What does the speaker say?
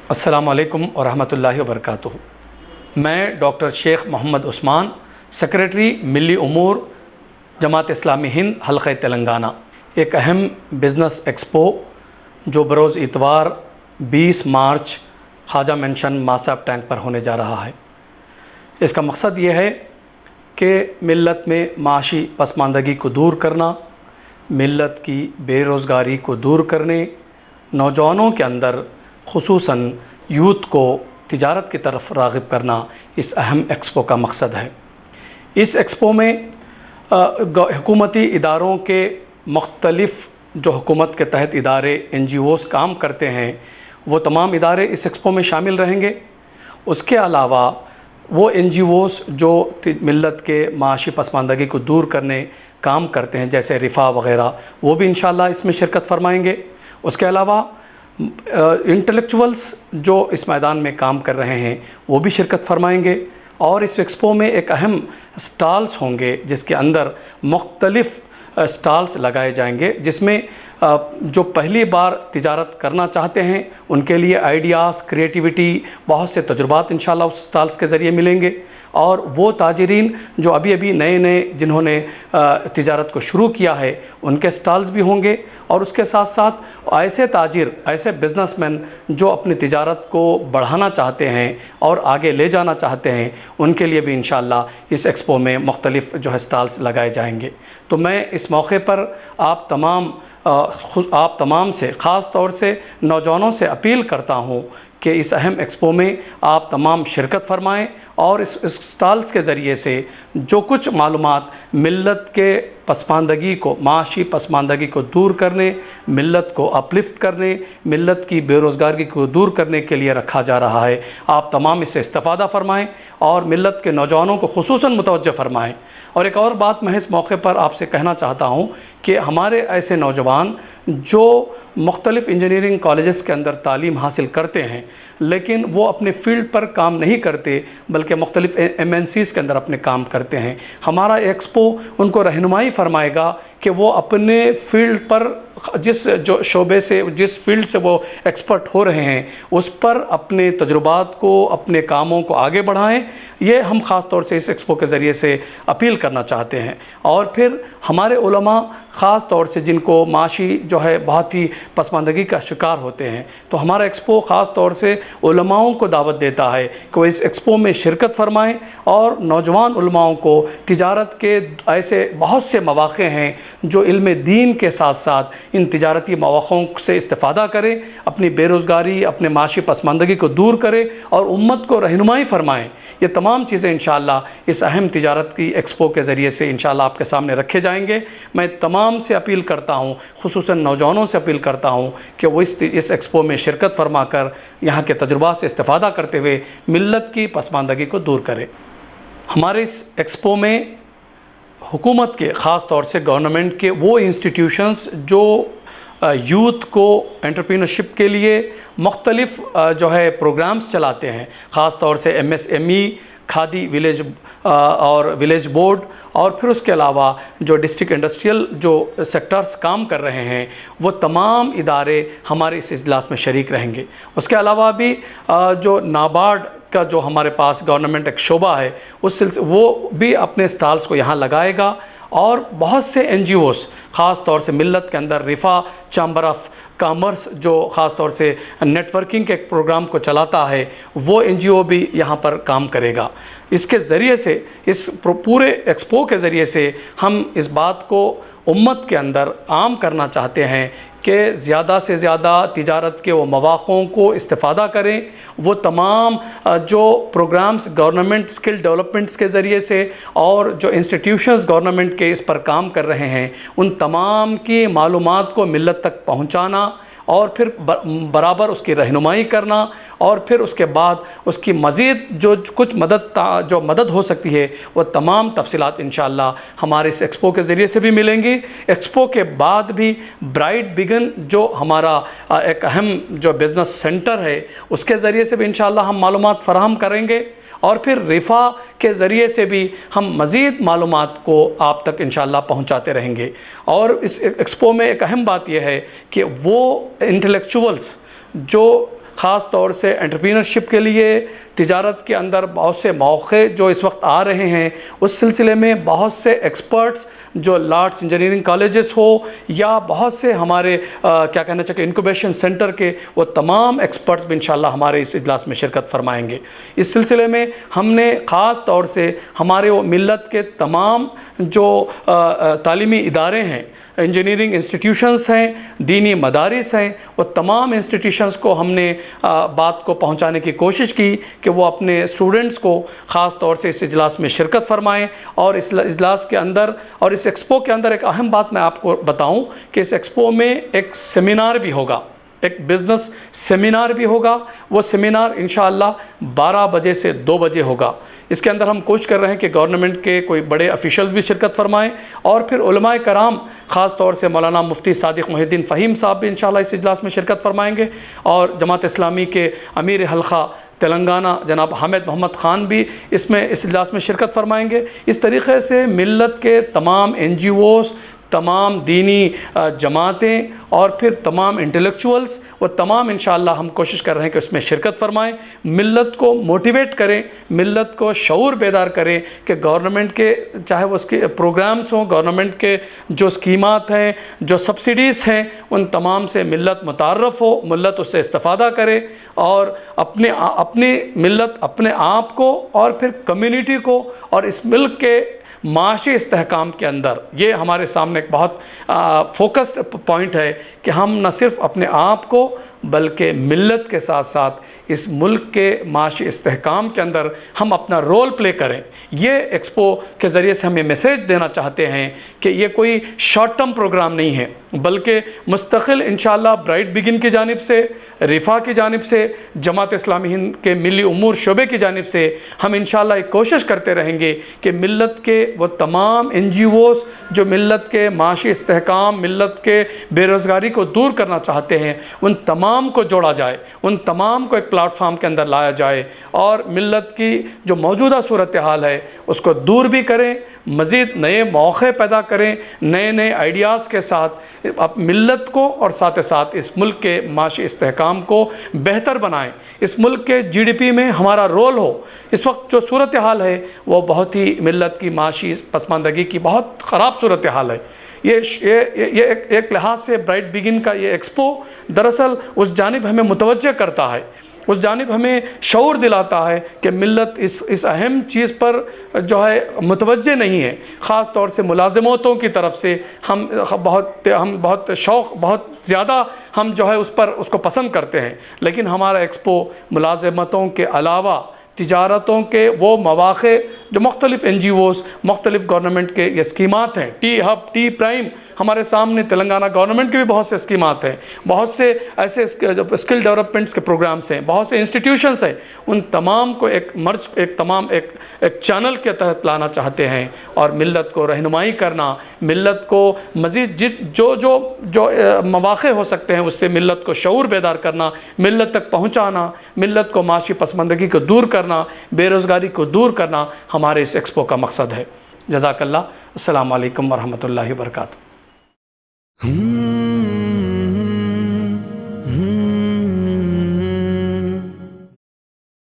السلام علیکم ورحمۃ اللہ وبرکاتہ۔ میں ڈاکٹر شیخ محمد عثمان، سیکریٹری ملی امور جماعت اسلامی ہند حلقہ تلنگانہ، ایک اہم بزنس ایکسپو جو بروز اتوار 20 مارچ خواجہ مینشن ماساب ٹینک پر ہونے جا رہا ہے۔ اس کا مقصد یہ ہے کہ ملت میں معاشی پسماندگی کو دور کرنا، ملت کی بے روزگاری کو دور کرنے، نوجوانوں کے اندر خصوصاً یوتھ کو تجارت کی طرف راغب کرنا اس اہم ایکسپو کا مقصد ہے۔ اس ایکسپو میں حکومتی اداروں کے مختلف جو حکومت کے تحت ادارے NGOs کام کرتے ہیں وہ تمام ادارے اس ایکسپو میں شامل رہیں گے۔ اس کے علاوہ وہ NGOs جو ملت کے معاشی پسماندگی کو دور کرنے کام کرتے ہیں جیسے رفاع وغیرہ، وہ بھی انشاءاللہ اس میں شرکت فرمائیں گے۔ اس کے علاوہ انٹلیکچولز جو اس میدان میں کام کر رہے ہیں وہ بھی شرکت فرمائیں گے، اور اس ایکسپو میں ایک اہم سٹالز ہوں گے جس کے اندر مختلف سٹالز لگائے جائیں گے، جس میں جو پہلی بار تجارت کرنا چاہتے ہیں ان کے لیے آئیڈیاز، کریٹیوٹی، بہت سے تجربات انشاءاللہ اس سٹالز کے ذریعے ملیں گے، اور وہ تاجرین جو ابھی نئے جنہوں نے تجارت کو شروع کیا ہے ان کے سٹالز بھی ہوں گے، اور اس کے ساتھ ساتھ ایسے تاجر، ایسے بزنس مین جو اپنی تجارت کو بڑھانا چاہتے ہیں اور آگے لے جانا چاہتے ہیں ان کے لیے بھی انشاءاللہ اس ایکسپو میں مختلف جو ہے سٹالز لگائے جائیں گے۔ تو میں اس موقع پر آپ تمام سے، خاص طور سے نوجوانوں سے اپیل کرتا ہوں کہ اس اہم ایکسپو میں آپ تمام شرکت فرمائیں، اور اس سٹالز کے ذریعے سے جو کچھ معلومات ملت کے پسماندگی کو، معاشی پسماندگی کو دور کرنے، ملت کو اپلفٹ کرنے، ملت کی بے روزگاری کو دور کرنے کے لیے رکھا جا رہا ہے، آپ تمام اس سے استفادہ فرمائیں اور ملت کے نوجوانوں کو خصوصاً متوجہ فرمائیں۔ اور ایک اور بات میں اس موقع پر آپ سے کہنا چاہتا ہوں کہ ہمارے ایسے نوجوان جو مختلف انجینئرنگ کالجز کے اندر تعلیم حاصل کرتے ہیں لیکن وہ اپنے فیلڈ پر کام نہیں کرتے بلکہ مختلف MNCs کے اندر اپنے کام کرتے ہیں، ہمارا ایکسپو ان کو رہنمائی فرمائے گا کہ وہ اپنے فیلڈ پر جس فیلڈ سے وہ ایکسپرٹ ہو رہے ہیں اس پر اپنے تجربات کو، اپنے کاموں کو آگے بڑھائیں۔ یہ ہم خاص طور سے اس ایکسپو کے ذریعے سے اپیل کرنا چاہتے ہیں۔ اور پھر ہمارے علماء خاص طور سے جن کو معاشی جو ہے بہت ہی پسماندگی کا شکار ہوتے ہیں، تو ہمارا ایکسپو خاص طور سے علماؤں کو دعوت دیتا ہے کہ وہ اس ایکسپو میں شرکت فرمائیں، اور نوجوان علماؤں کو تجارت کے ایسے بہت سے مواقع ہیں جو علم دین کے ساتھ ساتھ ان تجارتی مواقع سے استفادہ کریں، اپنی بے روزگاری، اپنے معاشی پسماندگی کو دور کریں اور امت کو رہنمائی فرمائیں۔ یہ تمام چیزیں انشاءاللہ اس اہم تجارت کی ایکسپو کے ذریعے سے انشاءاللہ آپ کے سامنے رکھے جائیں گے۔ میں تمام سے اپیل کرتا ہوں، خصوصاً نوجوانوں سے اپیل کرتا ہوں کہ وہ اس ایکسپو میں شرکت فرما کر یہاں کے تجربات سے استفادہ کرتے ہوئے ملت کی پسماندگی کو دور کریں۔ ہمارے اس ایکسپو میں حکومت کے، خاص طور سے گورنمنٹ کے وہ انسٹیٹیوشنز جو یوتھ کو انٹرپرینورشپ کے لیے مختلف جو ہے پروگرامز چلاتے ہیں، خاص طور سے MSME، کھادی ولیج بورڈ، اور پھر اس کے علاوہ جو ڈسٹرکٹ انڈسٹریل جو سیکٹرز کام کر رہے ہیں وہ تمام ادارے ہمارے اس اجلاس میں شریک رہیں گے۔ اس کے علاوہ بھی جو نابارڈ کا جو ہمارے پاس گورنمنٹ ایک شعبہ ہے وہ بھی اپنے سٹالز کو یہاں لگائے گا، اور بہت سے NGOs خاص طور سے ملت کے اندر رفاع چیمبر آف کامرس جو خاص طور سے نیٹ ورکنگ کے ایک پروگرام کو چلاتا ہے، وہ NGO بھی یہاں پر کام کرے گا۔ اس کے ذریعے سے، اس پورے ایکسپو کے ذریعے سے ہم اس بات کو امت کے اندر عام کرنا چاہتے ہیں کہ زیادہ سے زیادہ تجارت کے وہ مواقع کو استفادہ کریں، وہ تمام جو پروگرامز گورنمنٹ اسکل ڈیولپمنٹس کے ذریعے سے اور جو انسٹیٹیوشنز گورنمنٹ کے اس پر کام کر رہے ہیں ان تمام کی معلومات کو ملت تک پہنچانا، اور پھر برابر اس کی رہنمائی کرنا، اور پھر اس کے بعد اس کی مزید جو کچھ مدد ہو سکتی ہے وہ تمام تفصیلات انشاءاللہ ہمارے اس ایکسپو کے ذریعے سے بھی ملیں گی۔ ایکسپو کے بعد بھی برائٹ بگن جو ہمارا ایک اہم جو بزنس سینٹر ہے اس کے ذریعے سے بھی انشاءاللہ ہم معلومات فراہم کریں گے، اور پھر رفا کے ذریعے سے بھی ہم مزید معلومات کو آپ تک انشاءاللہ پہنچاتے رہیں گے۔ اور اس ایکسپو میں ایک اہم بات یہ ہے کہ وہ انٹلیکچوئلس جو خاص طور سے انٹرپرینرشپ کے لیے، تجارت کے اندر بہت سے موقع جو اس وقت آ رہے ہیں، اس سلسلے میں بہت سے ایکسپرٹس جو لاٹس انجینئرنگ کالجز ہو یا بہت سے ہمارے کیا کہنا چاہیے انکوبیشن سینٹر کے، وہ تمام ایکسپرٹس بھی انشاءاللہ ہمارے اس اجلاس میں شرکت فرمائیں گے۔ اس سلسلے میں ہم نے خاص طور سے ہمارے وہ ملت کے تمام جو تعلیمی ادارے ہیں، انجینئرنگ انسٹیٹیوشنز ہیں، دینی مدارس ہیں، وہ تمام انسٹیٹیوشنز کو ہم نے بات کو پہنچانے کی کوشش کی کہ وہ اپنے اسٹوڈنٹس کو خاص طور سے اس اجلاس میں شرکت فرمائیں۔ اور اس اجلاس کے اندر اور اس ایکسپو کے اندر ایک اہم بات میں آپ کو بتاؤں کہ اس ایکسپو میں ایک سیمینار بھی ہوگا، ایک بزنس سیمینار بھی ہوگا۔ وہ سیمینار انشاءاللہ 12 بجے سے 2 بجے ہوگا۔ اس کے اندر ہم کوشش کر رہے ہیں کہ گورنمنٹ کے کوئی بڑے افیشلز بھی شرکت فرمائیں، اور پھر علماء کرام خاص طور سے مولانا مفتی صادق محی الدین فہیم صاحب بھی انشاءاللہ اس اجلاس میں شرکت فرمائیں گے، اور جماعت اسلامی کے امیر حلقہ تلنگانہ جناب حامد محمد خان بھی اس اجلاس میں شرکت فرمائیں گے۔ اس طریقے سے ملت کے تمام NGOs، تمام دینی جماعتیں اور پھر تمام انٹلیکچوئلس، وہ تمام انشاءاللہ ہم کوشش کر رہے ہیں کہ اس میں شرکت فرمائیں، ملت کو موٹیویٹ کریں، ملت کو شعور بیدار کریں کہ گورنمنٹ کے چاہے وہ اس کے پروگرامز ہوں، گورنمنٹ کے جو اسکیمات ہیں، جو سبسڈیز ہیں، ان تمام سے ملت متعارف ہو، ملت اس سے استفادہ کرے، اور اپنی ملت اپنے آپ کو اور پھر کمیونٹی کو اور اس ملک کے معاشی استحکام کے اندر، یہ ہمارے سامنے ایک بہت فوکسڈ پوائنٹ ہے کہ ہم نہ صرف اپنے آپ کو بلکہ ملت کے ساتھ ساتھ اس ملک کے معاشی استحکام کے اندر ہم اپنا رول پلے کریں۔ یہ ایکسپو کے ذریعے سے ہم یہ میسیج دینا چاہتے ہیں کہ یہ کوئی شارٹ ٹرم پروگرام نہیں ہے، بلکہ مستقل انشاءاللہ برائٹ بگن کی جانب سے، رفا کی جانب سے، جماعت اسلامی ہند کے ملی امور شعبے کی جانب سے ہم انشاءاللہ ایک کوشش کرتے رہیں گے کہ ملت کے وہ تمام NGOs جو ملت کے معاشی استحکام، ملت کے بے روزگاری کو دور کرنا چاہتے ہیں، ان تمام کو جوڑا جائے، ان تمام کو ایک پلیٹ فارم کے اندر لایا جائے، اور ملت کی جو موجودہ صورتحال ہے اس کو دور بھی کریں، مزید نئے موقع پیدا کریں، نئے آئیڈیاز کے ساتھ ملت کو اور ساتھ ساتھ اس ملک کے معاشی استحکام کو بہتر بنائیں، اس ملک کے GDP میں ہمارا رول ہو۔ اس وقت جو صورتحال ہے وہ بہت ہی ملت کی معاشی پسماندگی کی بہت خراب صورتحال ہے۔ یہ ایک لحاظ سے برائٹ بگن کا یہ ایکسپو دراصل اس جانب ہمیں متوجہ کرتا ہے، اس جانب ہمیں شعور دلاتا ہے کہ ملت اس اہم چیز پر جو ہے متوجہ نہیں ہے۔ خاص طور سے ملازمتوں کی طرف سے ہم بہت شوق، بہت زیادہ ہم جو ہے اس کو پسند کرتے ہیں، لیکن ہمارا ایکسپو ملازمتوں کے علاوہ تجارتوں کے وہ مواقع جو مختلف NGOs، مختلف گورنمنٹ کے یہ اسکیمات ہیں، ٹی ہب، ٹی پرائم، ہمارے سامنے تلنگانہ گورنمنٹ کے بھی بہت سے اسکیمات ہیں، بہت سے ایسے اسکل ڈیولپمنٹس کے پروگرامز ہیں، بہت سے انسٹیٹیوشنز ہیں، ان تمام کو ایک چینل کے تحت لانا چاہتے ہیں، اور ملت کو رہنمائی کرنا، ملت کو مزید جو مواقع ہو سکتے ہیں اس سے ملت کو شعور بیدار کرنا، ملت تک پہنچانا، ملت کو معاشی پسماندگی کو دور کرنا، بے روزگاری کو دور کرنا ہمارے اس ایکسپو کا مقصد ہے۔ جزاک اللہ۔ السلام علیکم ورحمۃ اللہ وبرکاتہ۔